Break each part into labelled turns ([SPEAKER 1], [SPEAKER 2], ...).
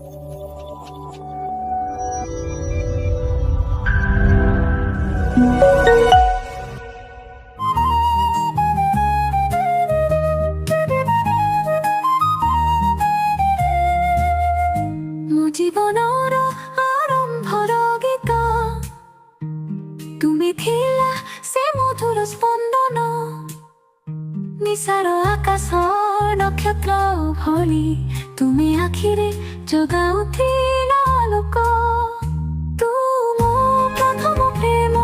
[SPEAKER 1] ମୋ ଜୀବନର ଆରମ୍ଭର ଗୀତ ତୁମେ ଥିଲା ସେ ମଧୁର ସ୍ପନ୍ଦନ ନିଶାର ଆକାଶ ନକ୍ଷତ୍ର ଭଳି ତୁମେ ଆଖିରେ ଜଗାଉଥିଲ ଆଲୋକ ତୁମ ପ୍ରଥମ ପ୍ରେମ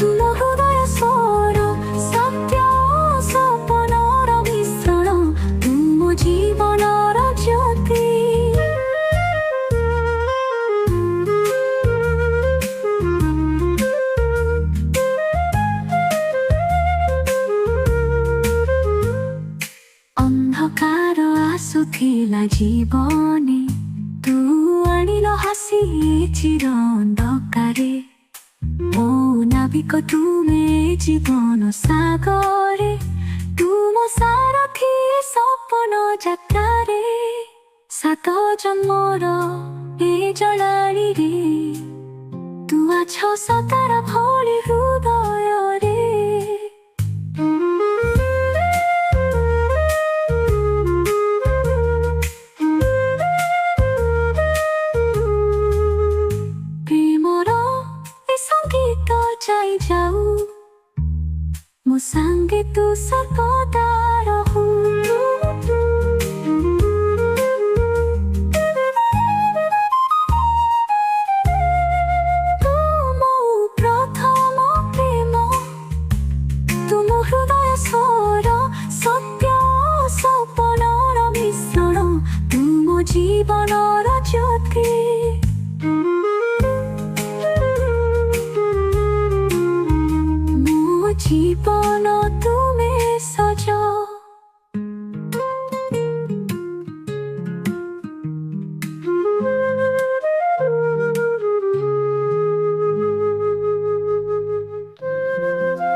[SPEAKER 1] ତୁମ ହୃଦୟ ସ୍ୱର ସତ୍ୟ ସପନର ମିଶ୍ରଣ ତୁମ ଜୀବନର ଜ୍ୟୋତି ଅନ୍ଧକାର ଆସୁଥିଲା ଜୀବନେ ତୁ ଆଣିଲ ହସି ଚିର ଅନ୍ଧକାରେ ମୋ ନାବିକ ତୁମେ ଜୀବନ ସାଗରେ ତୁମ ସାରଥି ସପନ ଯାତ୍ରାରେ ସାତ ଜନ୍ମର ଏ ଜଳାଣିରେ ତୁ ଆଛ ସତାର ଭଳି ହୃଦୟରେ যাই যাও ମୋ ସାଙ୍ଗେ ତୁ ସର୍ବଦା ରହୁ ତୁମ ପ୍ରଥମ ପ୍ରେମ ତୁମ ହୃଦୟ ସ୍ୱର ସତ୍ୟ ସପନର ମିଶ୍ରଣ ତୁମ ଜୀବନର ଜ୍ୟୋତି জীবন